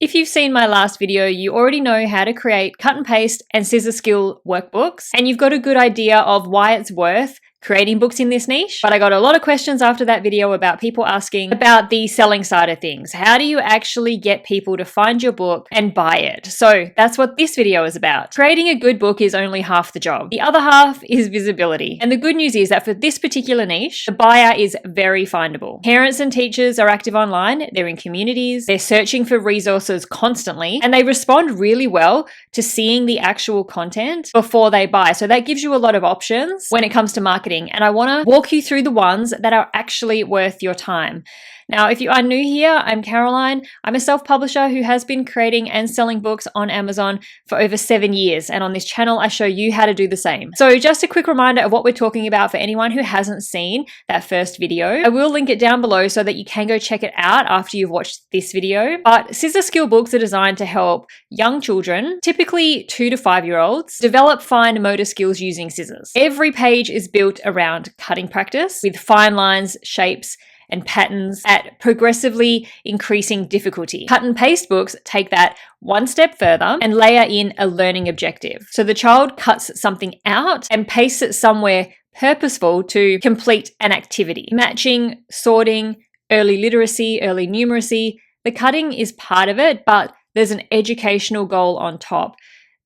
If you've seen my last video, you already know how to create cut and paste and scissor skill workbooks, and you've got a good idea of why it's worth creating books in this niche. But I got a lot of questions after that video about people asking about the selling side of things. How do you actually get people to find your book and buy it? So that's what this video is about. Creating a good book is only half the job. The other half is visibility. And the good news is that for this particular niche, the buyer is very findable. Parents and teachers are active online, they're in communities, they're searching for resources constantly, and they respond really well to seeing the actual content before they buy. So that gives you a lot of options when it comes to marketing. And I want to walk you through the ones that are actually worth your time. Now, if you are new here, I'm Caroline. I'm a self-publisher who has been creating and selling books on Amazon for over 7 years. And on this channel, I show you how to do the same. So just a quick reminder of what we're talking about for anyone who hasn't seen that first video. I will link it down below so that you can go check it out after you've watched this video. But scissor skill books are designed to help young children, typically 2 to 5 year olds, develop fine motor skills using scissors. Every page is built around cutting practice with fine lines, shapes, and patterns at progressively increasing difficulty. Cut and paste books take that one step further and layer in a learning objective. So the child cuts something out and pastes it somewhere purposeful to complete an activity. Matching, sorting, early literacy, early numeracy. The cutting is part of it, but there's an educational goal on top.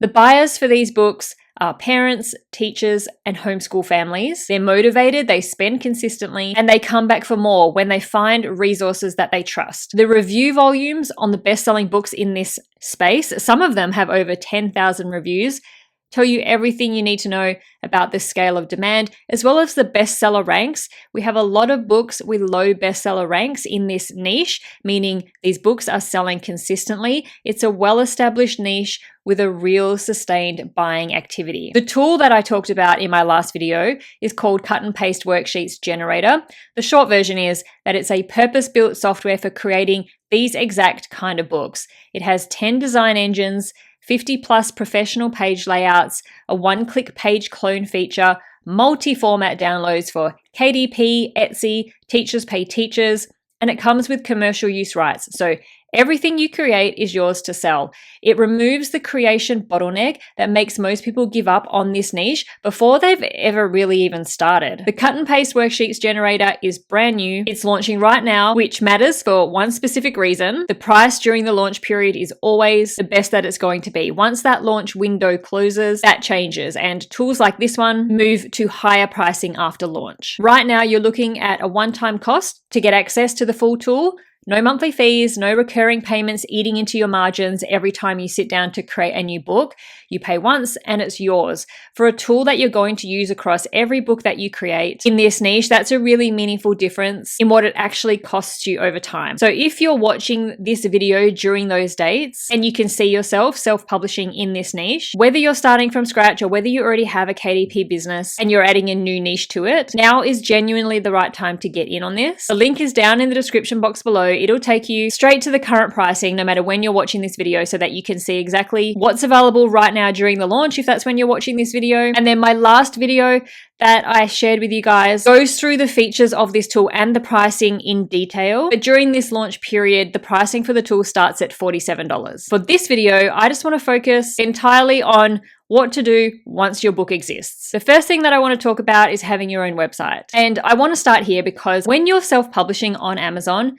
The buyers for these books are parents, teachers, and homeschool families. They're motivated, they spend consistently, and they come back for more when they find resources that they trust. The review volumes on the best-selling books in this space, some of them have over 10,000 reviews, tell you everything you need to know about the scale of demand, as well as the bestseller ranks. We have a lot of books with low bestseller ranks in this niche, meaning these books are selling consistently. It's a well-established niche with a real sustained buying activity. The tool that I talked about in my last video is called Cut and Paste Worksheets Generator. The short version is that it's a purpose-built software for creating these exact kind of books. It has 10 design engines, 50 plus professional page layouts, a one-click page clone feature, multi-format downloads for KDP, Etsy, Teachers Pay Teachers, and it comes with commercial use rights. So everything you create is yours to sell. It removes the creation bottleneck that makes most people give up on this niche before they've ever really even started. The Cut and Paste Worksheets Generator is brand new. It's launching right now, which matters for one specific reason. The price during the launch period is always the best that it's going to be. Once that launch window closes, that changes, and tools like this one move to higher pricing after launch. Right now, you're looking at a one-time cost to get access to the full tool. No monthly fees, no recurring payments eating into your margins every time you sit down to create a new book. You pay once and it's yours. For a tool that you're going to use across every book that you create in this niche, that's a really meaningful difference in what it actually costs you over time. So if you're watching this video during those dates and you can see yourself self-publishing in this niche, whether you're starting from scratch or whether you already have a KDP business and you're adding a new niche to it, now is genuinely the right time to get in on this. The link is down in the description box below. It'll take you straight to the current pricing no matter when you're watching this video so that you can see exactly what's available right now during the launch if that's when you're watching this video. And then my last video that I shared with you guys goes through the features of this tool and the pricing in detail. But during this launch period, the pricing for the tool starts at $47. For this video, I just want to focus entirely on what to do once your book exists. The first thing that I want to talk about is having your own website. And I want to start here because when you're self-publishing on Amazon,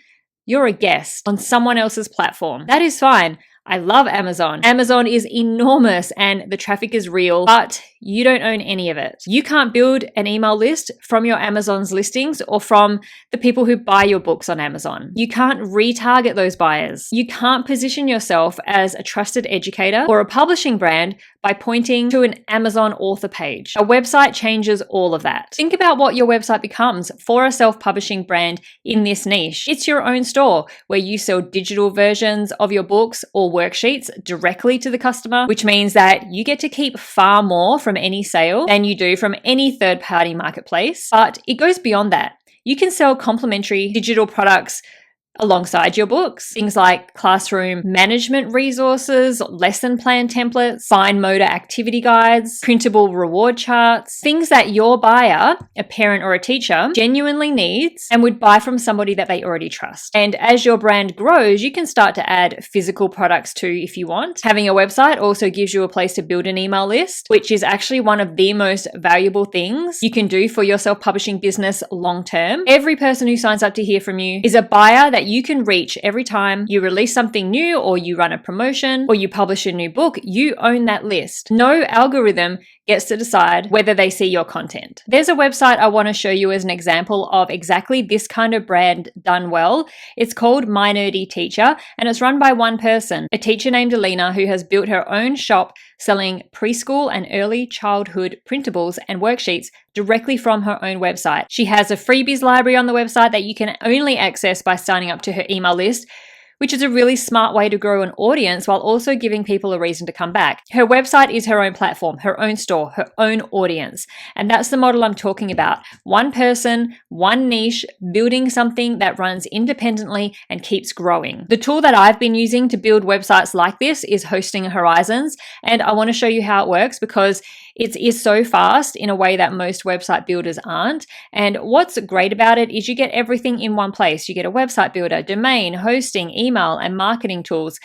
you're a guest on someone else's platform. That is fine. I love Amazon. Amazon is enormous and the traffic is real, but you don't own any of it. You can't build an email list from your Amazon's listings or from the people who buy your books on Amazon. You can't retarget those buyers. You can't position yourself as a trusted educator or a publishing brand by pointing to an Amazon author page. A website changes all of that. Think about what your website becomes for a self-publishing brand in this niche. It's your own store where you sell digital versions of your books or worksheets directly to the customer, which means that you get to keep far more from any sale than you do from any third-party marketplace. But it goes beyond that. You can sell complementary digital products alongside your books. Things like classroom management resources, lesson plan templates, fine motor activity guides, printable reward charts, things that your buyer, a parent or a teacher, genuinely needs and would buy from somebody that they already trust. And as your brand grows, you can start to add physical products too if you want. Having a website also gives you a place to build an email list, which is actually one of the most valuable things you can do for your self-publishing business long term. Every person who signs up to hear from you is a buyer that you can reach every time you release something new, or you run a promotion, or you publish a new book. You own that list. No algorithm gets to decide whether they see your content. There's a website I want to show you as an example of exactly this kind of brand done well. It's called My Nerdy Teacher, and it's run by one person, a teacher named Alina, who has built her own shop selling preschool and early childhood printables and worksheets directly from her own website. She has a freebies library on the website that you can only access by signing up to her email list, which is a really smart way to grow an audience while also giving people a reason to come back. Her website is her own platform, her own store, her own audience. And that's the model I'm talking about. One person, one niche, building something that runs independently and keeps growing. The tool that I've been using to build websites like this is Hosting Horizons. And I want to show you how it works because it is so fast in a way that most website builders aren't. And what's great about it is you get everything in one place. You get a website builder, domain, hosting, email, and marketing tools.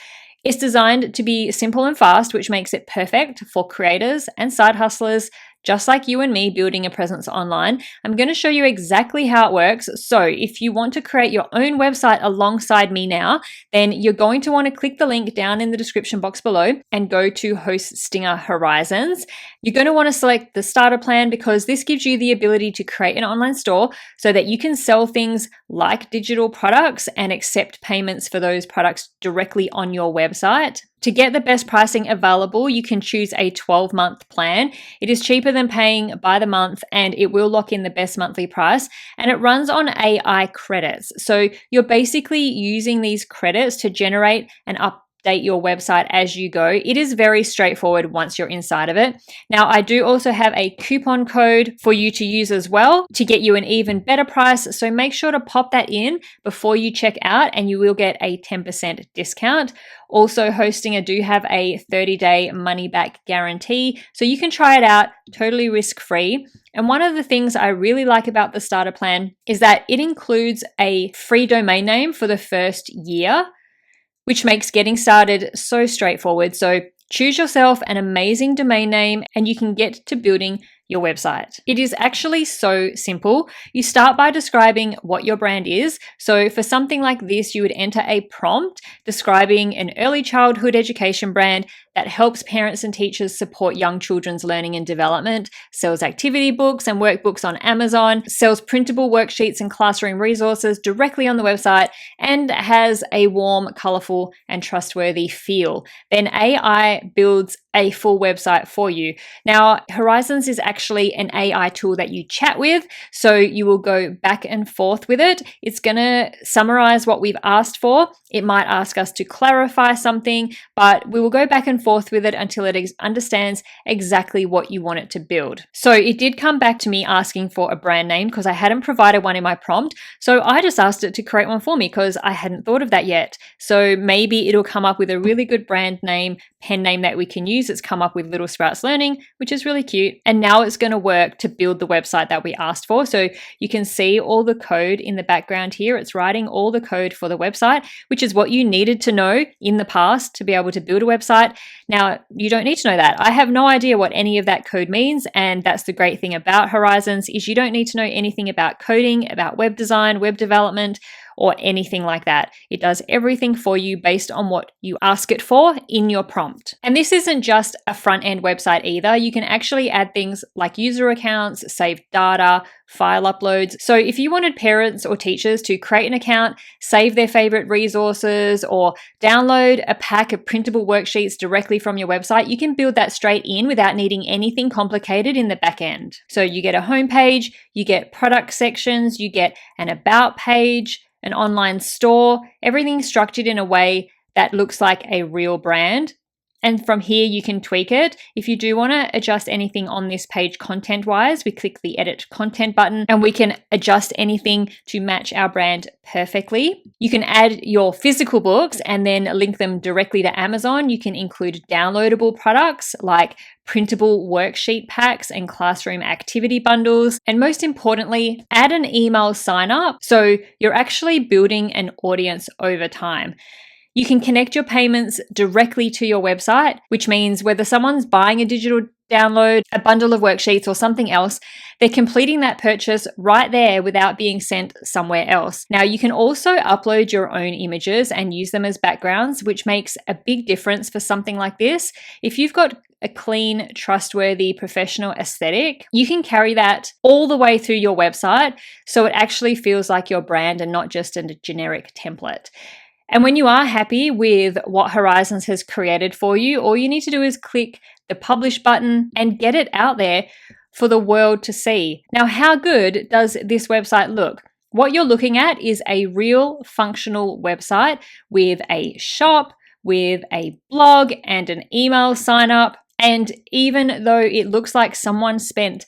It's designed to be simple and fast, which makes it perfect for creators and side hustlers just like you and me building a presence online. I'm going to show you exactly how it works. So if you want to create your own website alongside me now, then you're going to want to click the link down in the description box below and go to Hosting Horizons. You're going to want to select the starter plan because this gives you the ability to create an online store so that you can sell things like digital products and accept payments for those products directly on your website. To get the best pricing available, you can choose a 12-month plan. It is cheaper than paying by the month and it will lock in the best monthly price, and it runs on AI credits. So you're basically using these credits to generate and update your website as you go. It is very straightforward once you're inside of it. Now, I do also have a coupon code for you to use as well to get you an even better price. So make sure to pop that in before you check out and you will get a 10% discount. Also, Hosting, I do have a 30-day money-back guarantee, so you can try it out totally risk-free. And one of the things I really like about the starter plan is that it includes a free domain name for the first year, which makes getting started so straightforward. So choose yourself an amazing domain name and you can get to building your website. It is actually so simple. You start by describing what your brand is. So for something like this, you would enter a prompt describing an early childhood education brand that helps parents and teachers support young children's learning and development, sells activity books and workbooks on Amazon, sells printable worksheets and classroom resources directly on the website, and has a warm, colorful, and trustworthy feel. Then AI builds a full website for you. Now, Horizons is actually an AI tool that you chat with, so you will go back and forth with it. It's going to summarize what we've asked for. It might ask us to clarify something, but we will go back and forth with it until it understands exactly what you want it to build. So it did come back to me asking for a brand name because I hadn't provided one in my prompt. So I just asked it to create one for me because I hadn't thought of that yet. So maybe it'll come up with a really good brand name, pen name that we can use. It's come up with Little Sprouts Learning, which is really cute. And now it's going to work to build the website that we asked for. So you can see all the code in the background here. It's writing all the code for the website, which is what you needed to know in the past to be able to build a website. Now, you don't need to know that. I have no idea what any of that code means. And that's the great thing about Horizons is you don't need to know anything about coding, about web design, web development, or anything like that. It does everything for you based on what you ask it for in your prompt. And this isn't just a front-end website either. You can actually add things like user accounts, save data, file uploads. So if you wanted parents or teachers to create an account, save their favorite resources, or download a pack of printable worksheets directly from your website, you can build that straight in without needing anything complicated in the back end. So you get a home page, you get product sections, you get an about page, an online store, everything structured in a way that looks like a real brand. And from here, you can tweak it. If you do want to adjust anything on this page content-wise, we click the edit content button and we can adjust anything to match our brand perfectly. You can add your physical books and then link them directly to Amazon. You can include downloadable products like printable worksheet packs and classroom activity bundles. And most importantly, add an email sign up so you're actually building an audience over time. You can connect your payments directly to your website, which means whether someone's buying a digital download, a bundle of worksheets, or something else, they're completing that purchase right there without being sent somewhere else. Now, you can also upload your own images and use them as backgrounds, which makes a big difference for something like this. If you've got a clean, trustworthy, professional aesthetic, you can carry that all the way through your website so it actually feels like your brand and not just a generic template. And when you are happy with what Horizons has created for you, all you need to do is click the publish button and get it out there for the world to see. Now, how good does this website look? What you're looking at is a real functional website with a shop, with a blog and an email sign up. And even though it looks like someone spent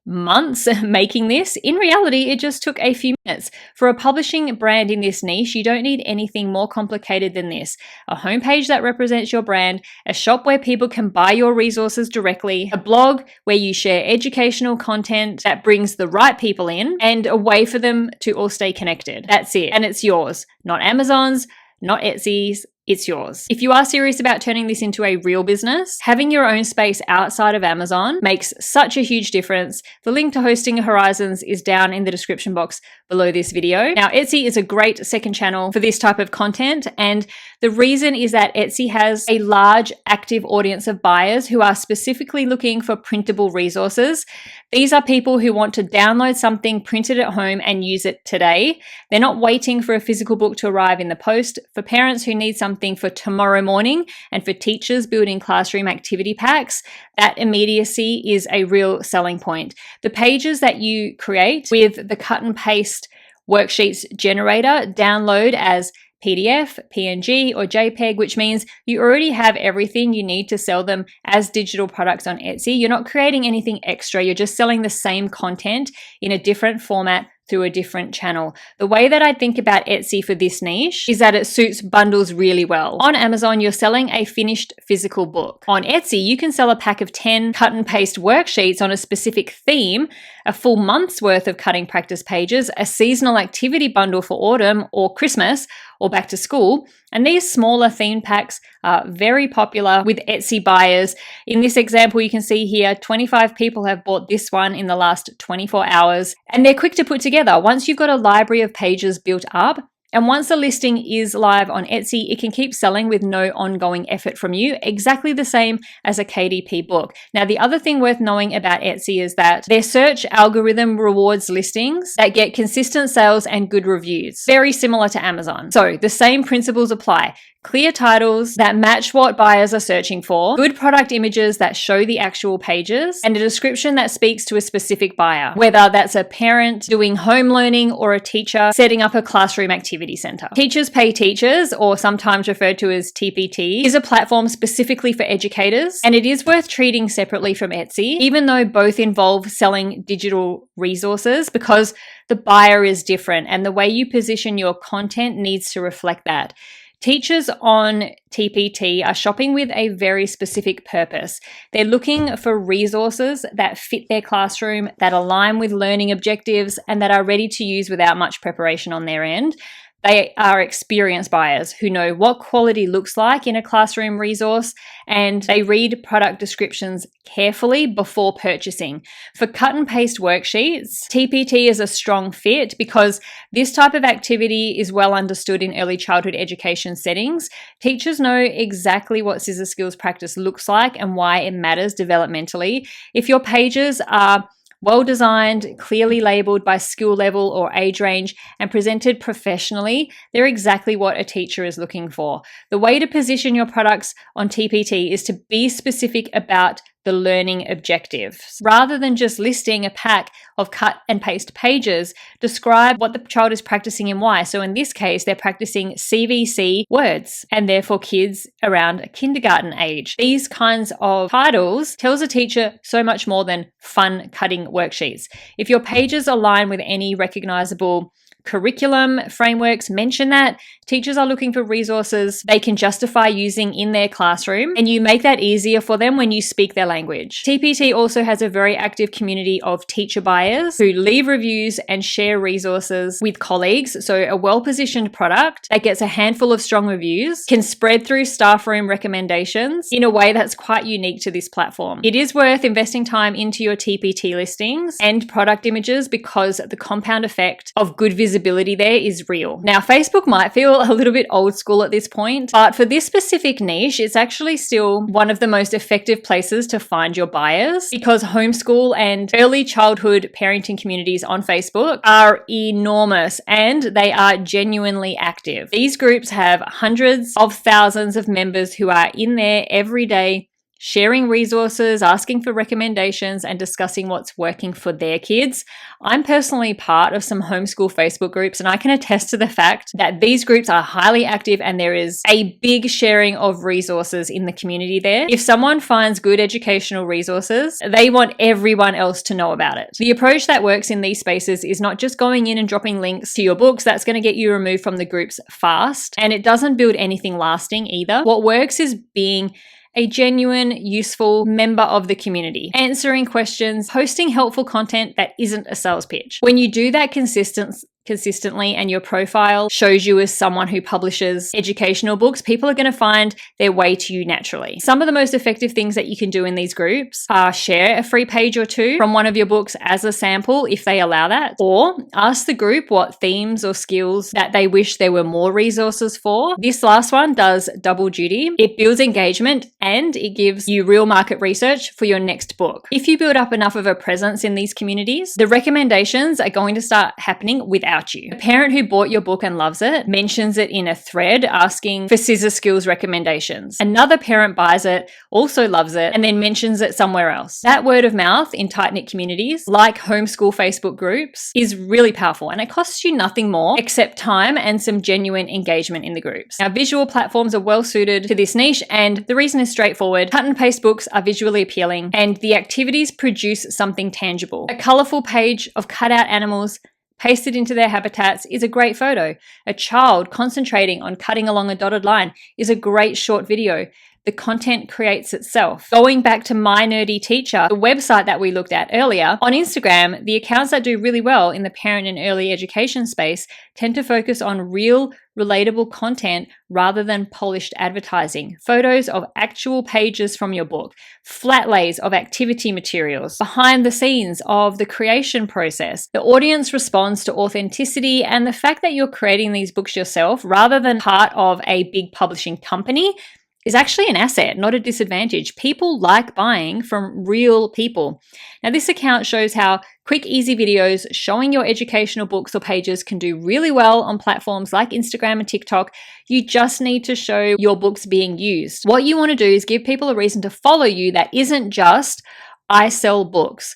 months making this, in reality, it just took a few minutes. For a publishing brand in this niche, you don't need anything more complicated than this. A homepage that represents your brand, a shop where people can buy your resources directly, a blog where you share educational content that brings the right people in, and a way for them to all stay connected. That's it. And it's yours, not Amazon's, not Etsy's. It's yours. If you are serious about turning this into a real business, having your own space outside of Amazon makes such a huge difference. The link to hosting Horizons is down in the description box below this video. Now, Etsy is a great second channel for this type of content, and the reason is that Etsy has a large active audience of buyers who are specifically looking for printable resources. These are people who want to download something, print it at home, and use it today. They're not waiting for a physical book to arrive in the post. For parents who need something for tomorrow morning, and for teachers building classroom activity packs, that immediacy is a real selling point. The pages that you create with the cut and paste worksheets generator download as PDF, PNG, or JPEG, which means you already have everything you need to sell them as digital products on Etsy. You're not creating anything extra. You're just selling the same content in a different format through a different channel. The way that I think about Etsy for this niche is that it suits bundles really well. On Amazon, you're selling a finished physical book. On Etsy, you can sell a pack of 10 cut and paste worksheets on a specific theme, a full month's worth of cutting practice pages, a seasonal activity bundle for autumn or Christmas or back to school. And these smaller theme packs are very popular with Etsy buyers. In this example, you can see here, 25 people have bought this one in the last 24 hours, and they're quick to put together. Once you've got a library of pages built up, and once the listing is live on Etsy, it can keep selling with no ongoing effort from you, exactly the same as a KDP book. Now, the other thing worth knowing about Etsy is that their search algorithm rewards listings that get consistent sales and good reviews, very similar to Amazon. So the same principles apply. Clear titles that match what buyers are searching for, good product images that show the actual pages, and a description that speaks to a specific buyer, whether that's a parent doing home learning or a teacher setting up a classroom activity center. Teachers Pay Teachers, or sometimes referred to as TPT, is a platform specifically for educators, and it is worth treating separately from Etsy, even though both involve selling digital resources, because the buyer is different and the way you position your content needs to reflect that. Teachers on TPT are shopping with a very specific purpose. They're looking for resources that fit their classroom, that align with learning objectives, and that are ready to use without much preparation on their end. They are experienced buyers who know what quality looks like in a classroom resource, and they read product descriptions carefully before purchasing. For cut and paste worksheets, TPT is a strong fit because this type of activity is well understood in early childhood education settings. Teachers know exactly what scissor skills practice looks like and why it matters developmentally. If your pages are well designed, clearly labeled by skill level or age range, and presented professionally, they're exactly what a teacher is looking for. The way to position your products on TPT is to be specific about the learning objectives. Rather than just listing a pack of cut and paste pages, describe what the child is practicing and why. So in this case, they're practicing CVC words, and therefore kids around kindergarten age. These kinds of titles tells a teacher so much more than fun cutting worksheets. If your pages align with any recognizable curriculum frameworks, mention that teachers are looking for resources they can justify using in their classroom, and you make that easier for them when you speak their language. TPT also has a very active community of teacher buyers who leave reviews and share resources with colleagues. So a well-positioned product that gets a handful of strong reviews can spread through staff room recommendations in a way that's quite unique to this platform. It is worth investing time into your TPT listings and product images because the compound effect of good visibility there is real. Now, Facebook might feel a little bit old school at this point, but for this specific niche, it's actually still one of the most effective places to find your buyers because homeschool and early childhood parenting communities on Facebook are enormous and they are genuinely active. These groups have hundreds of thousands of members who are in there every day, sharing resources, asking for recommendations, and discussing what's working for their kids. I'm personally part of some homeschool Facebook groups, and I can attest to the fact that these groups are highly active and there is a big sharing of resources in the community there. If someone finds good educational resources, they want everyone else to know about it. The approach that works in these spaces is not just going in and dropping links to your books. That's going to get you removed from the groups fast, and it doesn't build anything lasting either. What works is being a genuine, useful member of the community, answering questions, posting helpful content that isn't a sales pitch. When you do that consistently and your profile shows you as someone who publishes educational books, people are going to find their way to you naturally. Some of the most effective things that you can do in these groups are share a free page or two from one of your books as a sample if they allow that, or ask the group what themes or skills that they wish there were more resources for. This last one does double duty. It builds engagement and it gives you real market research for your next book. If you build up enough of a presence in these communities, the recommendations are going to start happening without you. A parent who bought your book and loves it mentions it in a thread asking for scissor skills recommendations. Another parent buys it, also loves it, and then mentions it somewhere else. That word of mouth in tight-knit communities like homeschool Facebook groups is really powerful, and it costs you nothing more except time and some genuine engagement in the groups. Now, visual platforms are well suited to this niche, and the reason is straightforward. Cut and paste books are visually appealing, and the activities produce something tangible. A colorful page of cutout animals pasted into their habitats is a great photo. A child concentrating on cutting along a dotted line is a great short video. The content creates itself. Going back to My Nerdy Teacher, the website that we looked at earlier, on Instagram, the accounts that do really well in the parent and early education space tend to focus on real, relatable content rather than polished advertising. Photos of actual pages from your book, flat lays of activity materials, behind the scenes of the creation process. The audience responds to authenticity and the fact that you're creating these books yourself rather than part of a big publishing company is actually an asset, not a disadvantage. People like buying from real people. Now, this account shows how quick, easy videos showing your educational books or pages can do really well on platforms like Instagram and TikTok. You just need to show your books being used. What you want to do is give people a reason to follow you that isn't just, I sell books.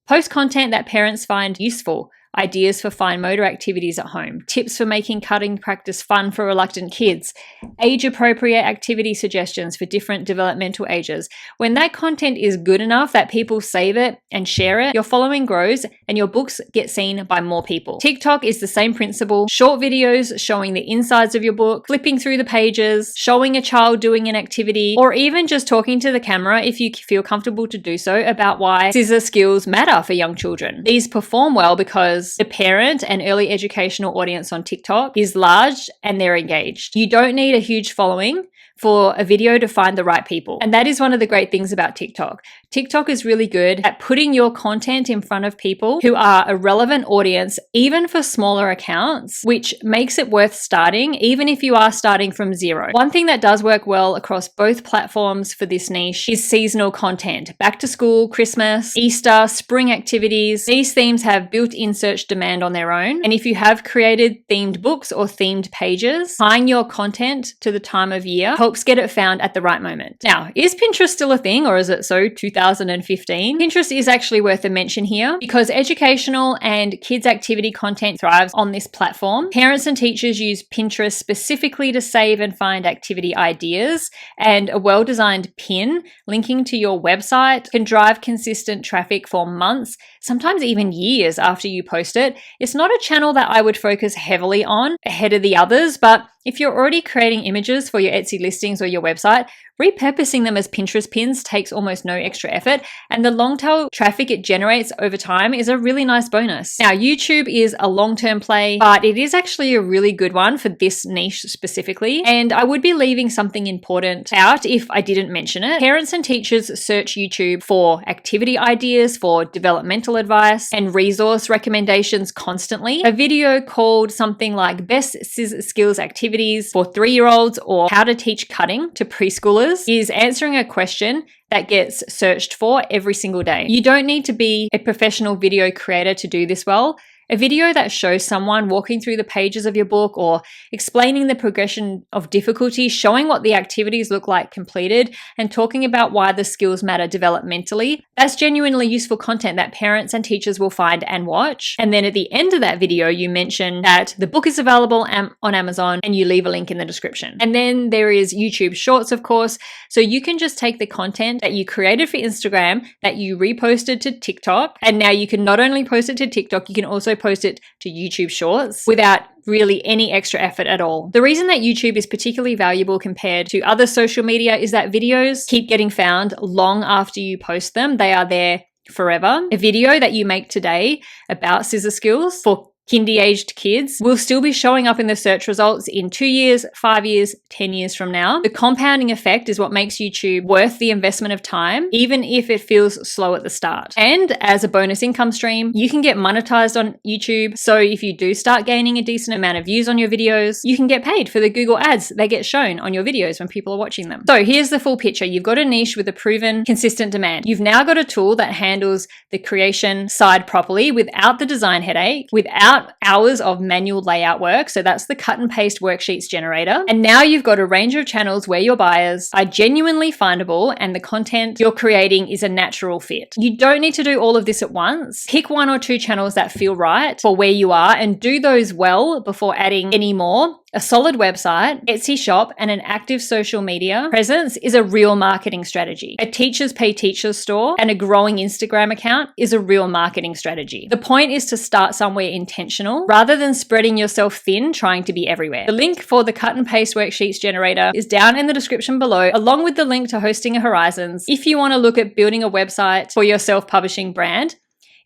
Post content that parents find useful. Ideas for fine motor activities at home, tips for making cutting practice fun for reluctant kids, age-appropriate activity suggestions for different developmental ages. When that content is good enough that people save it and share it, your following grows and your books get seen by more people. TikTok is the same principle. Short videos showing the insides of your book, flipping through the pages, showing a child doing an activity, or even just talking to the camera if you feel comfortable to do so about why scissor skills matter for young children. These perform well because the parent and early educational audience on TikTok is large and they're engaged. You don't need a huge following for a video to find the right people. And that is one of the great things about TikTok. TikTok is really good at putting your content in front of people who are a relevant audience, even for smaller accounts, which makes it worth starting, even if you are starting from zero. One thing that does work well across both platforms for this niche is seasonal content. Back to school, Christmas, Easter, spring activities. These themes have built-in search demand on their own. And if you have created themed books or themed pages, tying your content to the time of year helps helps get it found at the right moment. Now, is Pinterest still a thing, or is it so 2015? Pinterest is actually worth a mention here because educational and kids activity content thrives on this platform. Parents and teachers use Pinterest specifically to save and find activity ideas, and a well-designed pin linking to your website can drive consistent traffic for months, sometimes even years after you post it. It's not a channel that I would focus heavily on ahead of the others, but if you're already creating images for your Etsy listings or your website, repurposing them as Pinterest pins takes almost no extra effort, and the long tail traffic it generates over time is a really nice bonus. Now, YouTube is a long-term play, but it is actually a really good one for this niche specifically, and I would be leaving something important out if I didn't mention it. Parents and teachers search YouTube for activity ideas, for developmental advice, and resource recommendations constantly. A video called something like Best Scissor Skills Activities for 3-year-olds or How to Teach Cutting to Preschoolers is answering a question that gets searched for every single day. You don't need to be a professional video creator to do this well. A video that shows someone walking through the pages of your book or explaining the progression of difficulty, showing what the activities look like completed, and talking about why the skills matter developmentally, that's genuinely useful content that parents and teachers will find and watch. And then at the end of that video, you mention that the book is available on Amazon and you leave a link in the description. And then there is YouTube Shorts, of course. So you can just take the content that you created for Instagram that you reposted to TikTok, and now you can not only post it to TikTok, you can also post it to YouTube Shorts without really any extra effort at all. The reason that YouTube is particularly valuable compared to other social media is that videos keep getting found long after you post them. They are there forever. A video that you make today about scissor skills for kindy-aged kids will still be showing up in the search results in 2 years, 5 years, 10 years from now. The compounding effect is what makes YouTube worth the investment of time, even if it feels slow at the start. And as a bonus income stream, you can get monetized on YouTube. So if you do start gaining a decent amount of views on your videos, you can get paid for the Google ads that get shown on your videos when people are watching them. So here's the full picture. You've got a niche with a proven, consistent demand. You've now got a tool that handles the creation side properly without the design headache, without hours of manual layout work. So that's the cut and paste worksheets generator. And now you've got a range of channels where your buyers are genuinely findable and the content you're creating is a natural fit. You don't need to do all of this at once. Pick 1 or 2 channels that feel right for where you are and do those well before adding any more. A solid website, Etsy shop, and an active social media presence is a real marketing strategy. A teachers pay teachers store and a growing Instagram account is a real marketing strategy. The point is to start somewhere intentional rather than spreading yourself thin trying to be everywhere. The link for the cut and paste worksheets generator is down in the description below, along with the link to Hosting Horizons if you want to look at building a website for your self-publishing brand.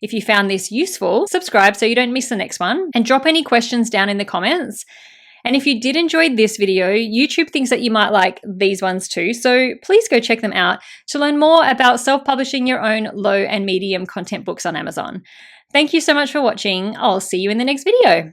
If you found this useful, subscribe so you don't miss the next one, and drop any questions down in the comments. And if you did enjoy this video, YouTube thinks that you might like these ones too, so please go check them out to learn more about self-publishing your own low and medium content books on Amazon. Thank you so much for watching. I'll see you in the next video.